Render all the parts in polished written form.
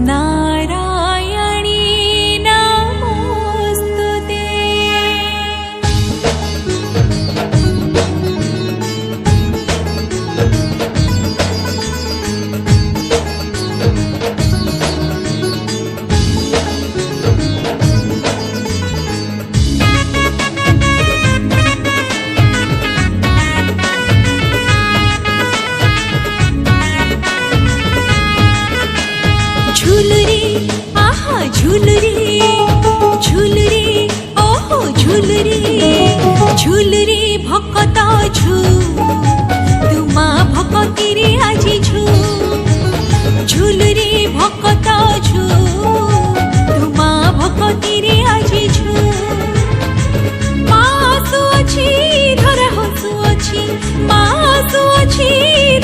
नारायणी नमोस्तुते। झुलरी आहा झुलरी झुलरी ओहो झुलरी झुलरी भकत झु तुमा भकतिरे आजी झु झुलरी भकत झु तुमा भकतिरे आजी झु मासु अछि धर हसु अछि मासु अछि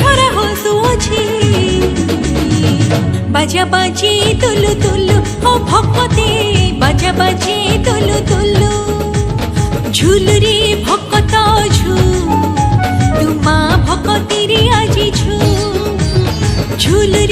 धर हसु अछि बाजा बाजे तुलु तुलु हो भकते बाजा बाजे तुलु तुलु झुलरी भकत झु तुमा भकतिरे आजी झु झुलरी